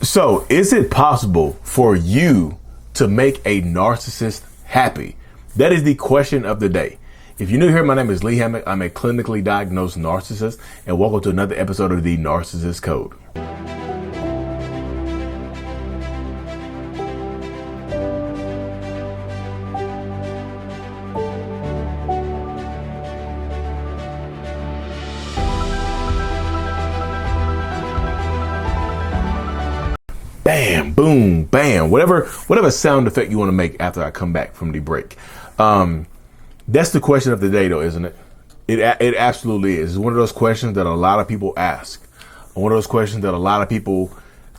So, is it possible for you to make a narcissist happy? That is the question of the day. If you're new here, my name is Lee Hammock. I'm a clinically diagnosed narcissist, and welcome to another episode of the Narcissist Code. Bam, boom, bam, whatever sound effect you want to make after I come back from the break. That's the question of the day, though, isn't it? It absolutely is. It's one of those questions that a lot of people ask. One of those questions that a lot of people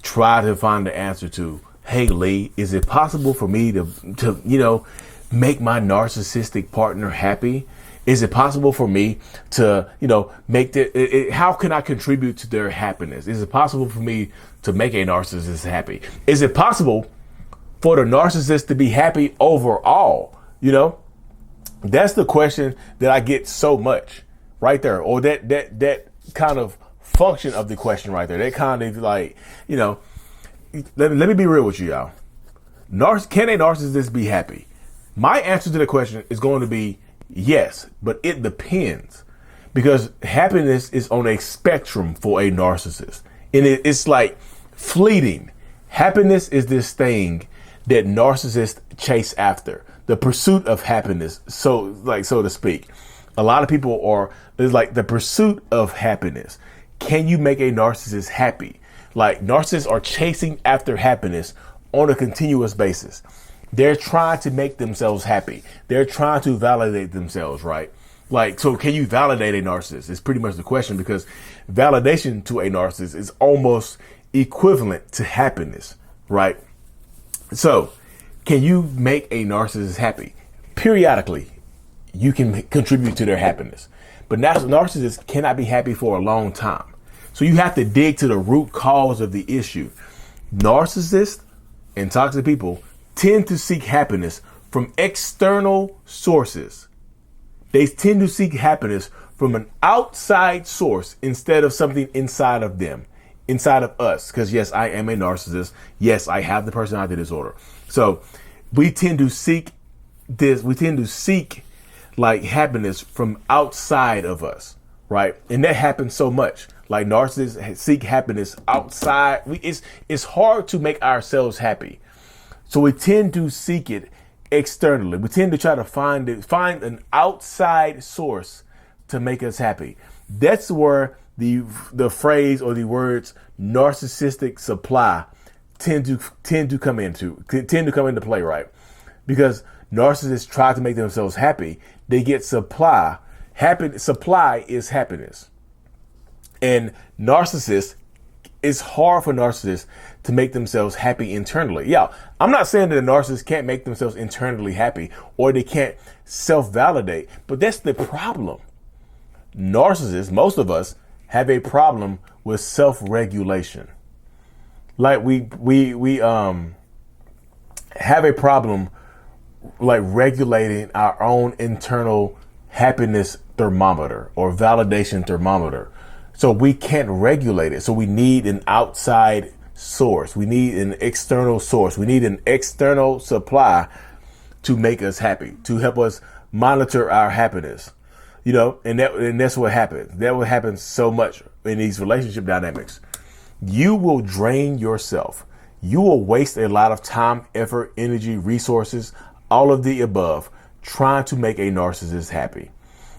try to find the answer to. Hey, Lee, is it possible for me to make my narcissistic partner happy? Is it possible for me to, make how can I contribute to their happiness? Is it possible for me to make a narcissist happy? Is it possible for the narcissist to be happy overall? That's the question that I get so much right there, or that kind of function of the question right there. That kind of let me be real with you, y'all. Can a narcissist be happy? My answer to the question is going to be yes, but it depends, because happiness is on a spectrum for a narcissist, and it's like fleeting. Happiness is this thing that narcissists chase after, the pursuit of happiness, so to speak. A lot of people there's like the pursuit of happiness. Can you make a narcissist happy? Like, narcissists are chasing after happiness on a continuous basis. They're trying to make themselves happy. They're trying to validate themselves, right? So can you validate a narcissist? It's pretty much the question, because validation to a narcissist is almost equivalent to happiness, right? So can you make a narcissist happy? Periodically, you can contribute to their happiness, but narcissists cannot be happy for a long time. So you have to dig to the root cause of the issue. Narcissists and toxic people tend to seek happiness from external sources. They tend to seek happiness from an outside source instead of something inside of them, inside of us. Because yes, I am a narcissist. Yes, I have the personality disorder. So we tend to seek this. We tend to seek like happiness from outside of us, right? And that happens so much. Like, narcissists seek happiness outside. It's hard to make ourselves happy. So we tend to seek it externally. We tend to try to find an outside source to make us happy. That's where the phrase or the words narcissistic supply tend to come into play, right? Because narcissists try to make themselves happy. They get supply. Supply is happiness. And it's hard for narcissists to make themselves happy internally. Yeah, I'm not saying that a narcissist can't make themselves internally happy or they can't self-validate, but that's the problem. Narcissists, most of us, have a problem with self-regulation. Like we have a problem like regulating our own internal happiness thermometer or validation thermometer. So we can't regulate it. So we need an outside source. We need an external source. We need an external supply to make us happy, to help us monitor our happiness. And that's what happens. That will happen so much in these relationship dynamics. You will drain yourself. You will waste a lot of time, effort, energy, resources, all of the above, trying to make a narcissist happy.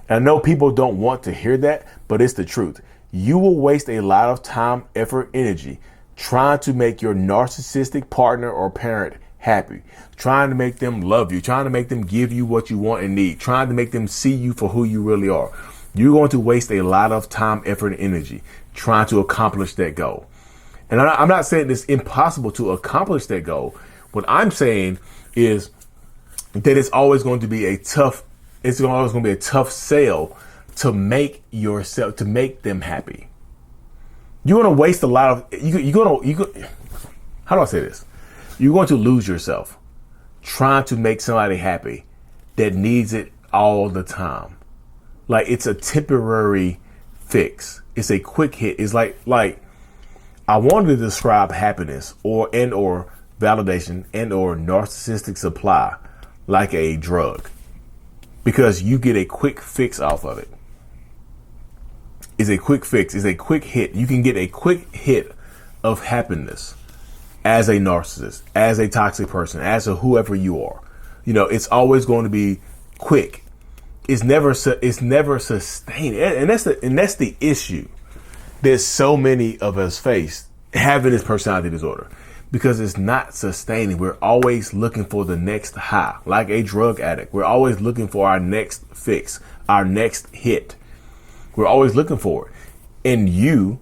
And I know people don't want to hear that, but it's the truth. You will waste a lot of time, effort, energy trying to make your narcissistic partner or parent happy, trying to make them love you, trying to make them give you what you want and need, trying to make them see you for who you really are. You're going to waste a lot of time, effort, and energy trying to accomplish that goal. And I'm not saying it's impossible to accomplish that goal. What I'm saying is that it's always going to be a tough sell to make them happy. You're going to waste a lot of, how do I say this? You're going to lose yourself trying to make somebody happy that needs it all the time. Like, it's a temporary fix. It's a quick hit. It's like I wanted to describe happiness or validation and or narcissistic supply like a drug, because you get a quick fix off of it. It's a quick fix. It's a quick hit. You can get a quick hit of happiness as a narcissist, as a toxic person, as a whoever you are. You know, it's always going to be quick. It's never sustained, and that's the issue that so many of us face having this personality disorder, because it's not sustaining. We're always looking for the next high, like a drug addict. We're always looking for our next fix, our next hit. We're always looking for it. And you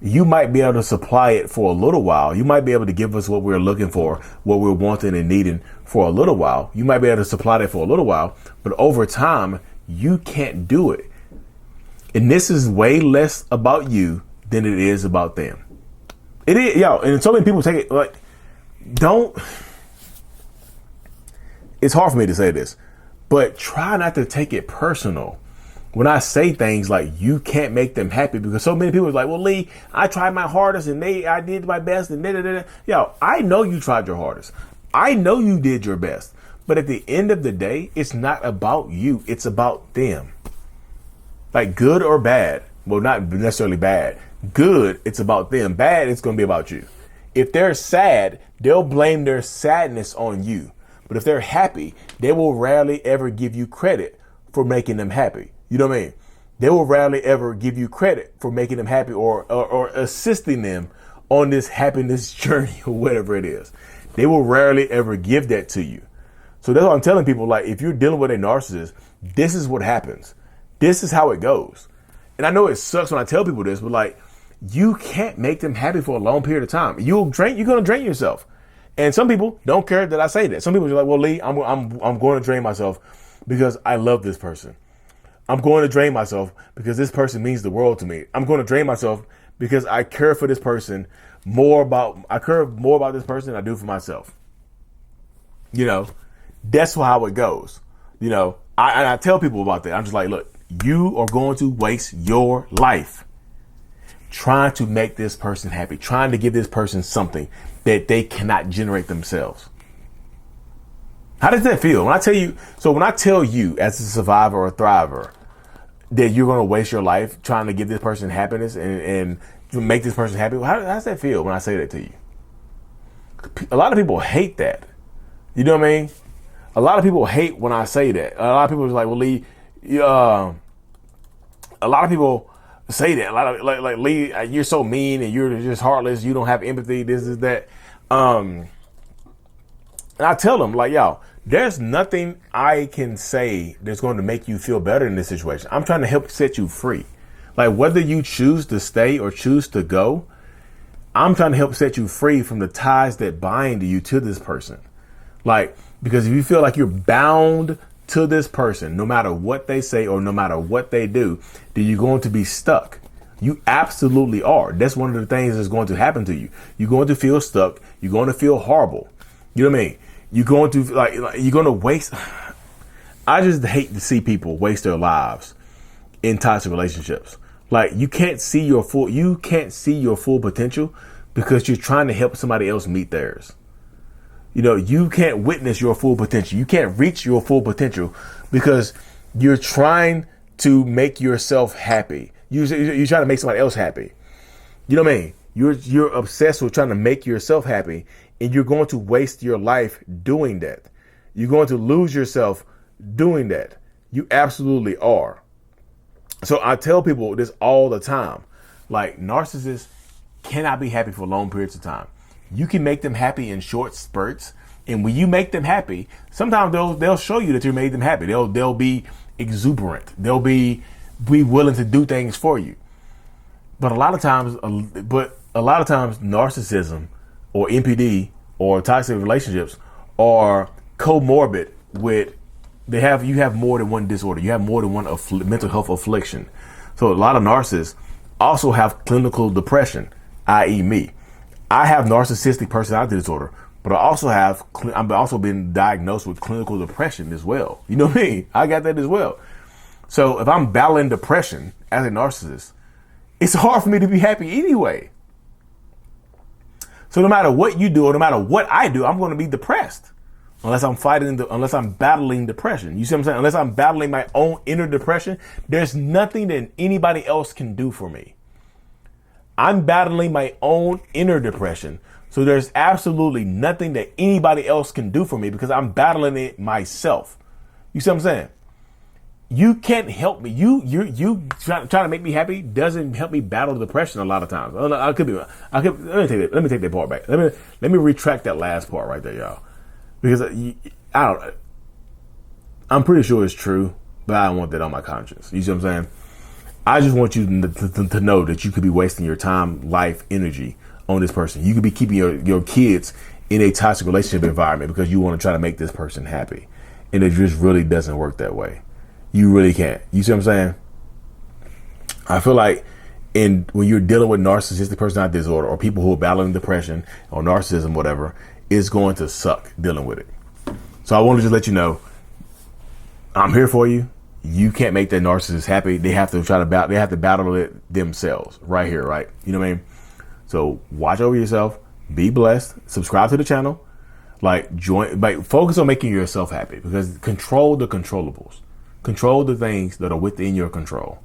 might be able to supply it for a little while. You might be able to give us what we're looking for, what we're wanting and needing for a little while. You might be able to supply that for a little while, but over time, you can't do it. And this is way less about you than it is about them. It is, and so many people take it like, it's hard for me to say this, but try not to take it personal when I say things like you can't make them happy, because so many people are like, well, Lee, I tried my hardest and I did my best and I know you tried your hardest. I know you did your best. But at the end of the day, it's not about you. It's about them. Like good or bad. Well, not necessarily bad. Good, it's about them. Bad, it's going to be about you. If they're sad, they'll blame their sadness on you. But if they're happy, they will rarely ever give you credit for making them happy. You know what I mean? They will rarely ever give you credit for making them happy or assisting them on this happiness journey or whatever it is. They will rarely ever give that to you. So that's what I'm telling people. Like, if you're dealing with a narcissist, this is what happens. This is how it goes. And I know it sucks when I tell people this, but like, you can't make them happy for a long period of time. You're going to drain yourself. And some people don't care that I say that. Some people are like, well, Lee, I'm going to drain myself because I love this person. I'm going to drain myself because this person means the world to me. I'm going to drain myself because I care for this person I care more about this person than I do for myself. You know, that's how it goes. You know, I tell people about that. I'm just like, look, you are going to waste your life trying to make this person happy, trying to give this person something that they cannot generate themselves. How does that feel? When I tell you as a survivor or thriver that you're going to waste your life trying to give this person happiness and to make this person happy, how does that feel when I say that to you? A lot of people hate that. You know what I mean? A lot of people hate when I say that. A lot of people are like, well, Lee, a lot of people say that. A lot of like Lee, you're so mean and you're just heartless. You don't have empathy. This is that. And I tell them like, there's nothing I can say that's going to make you feel better in this situation. I'm trying to help set you free. Like whether you choose to stay or choose to go, I'm trying to help set you free from the ties that bind you to this person. Like, because if you feel like you're bound to this person, no matter what they say or no matter what they do, then you're going to be stuck. You absolutely are. That's one of the things that's going to happen to you. You're going to feel stuck. You're going to feel horrible. You know what I mean? You're going to like you're going to waste. I just hate to see people waste their lives in toxic relationships. Like you can't see your full potential because you're trying to help somebody else meet theirs. You know, you can't witness your full potential. You can't reach your full potential because you're trying to make yourself happy. You're trying to make somebody else happy. You know what I mean? You're obsessed with trying to make yourself happy, and you're going to waste your life doing that. You're going to lose yourself doing that. You absolutely are. So I tell people this all the time. Like, narcissists cannot be happy for long periods of time. You can make them happy in short spurts. And when you make them happy, sometimes they'll show you that you made them happy. They'll be exuberant. They'll be willing to do things for you. But a lot of times narcissism or NPD or toxic relationships are comorbid with you have more than one disorder. You have more than one mental health affliction. So a lot of narcissists also have clinical depression, i.e. me. I have narcissistic personality disorder, but I've also been diagnosed with clinical depression as well. You know what I mean? I got that as well. So if I'm battling depression as a narcissist, it's hard for me to be happy anyway. So no matter what you do or no matter what I do, I'm going to be depressed unless I'm battling depression. You see what I'm saying? Unless I'm battling my own inner depression, there's nothing that anybody else can do for me. I'm battling my own inner depression. So there's absolutely nothing that anybody else can do for me because I'm battling it myself. You see what I'm saying? You can't help me. You trying to make me happy doesn't help me battle depression a lot of times. Let me take that part back. Let me retract that last part right there, y'all. Because I'm pretty sure it's true, but I don't want that on my conscience. You see what I'm saying? I just want you to know that you could be wasting your time, life, energy on this person. You could be keeping your kids in a toxic relationship environment because you want to try to make this person happy. And it just really doesn't work that way. You really can't. You see what I'm saying? I feel like when you're dealing with narcissistic personality disorder or people who are battling depression or narcissism, whatever, it's going to suck dealing with it. So I wanted to let you know, I'm here for you. You can't make that narcissist happy. They have to battle it themselves right here, right? You know what I mean? So watch over yourself, be blessed, subscribe to the channel, focus on making yourself happy because control the controllables. Control the things that are within your control.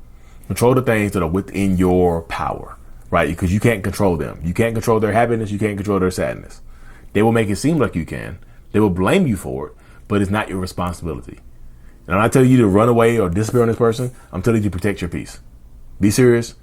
Control the things that are within your power, right? Because you can't control them. You can't control their happiness. You can't control their sadness. They will make it seem like you can. They will blame you for it, but it's not your responsibility. And I'm not telling you to run away or disappear on this person. I'm telling you to protect your peace. Be serious.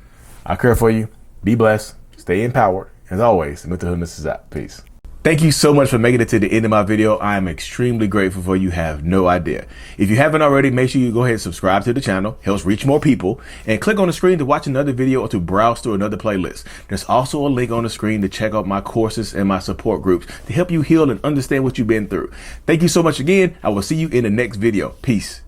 I care for you. Be blessed. Stay empowered. As always, mental illness is out. Peace. Thank you so much for making it to the end of my video. I am extremely grateful for you. Have no idea. If you haven't already, make sure you go ahead and subscribe to the channel. Helps reach more people. And click on the screen to watch another video or to browse through another playlist. There's also a link on the screen to check out my courses and my support groups to help you heal and understand what you've been through. Thank you so much again. I will see you in the next video. Peace.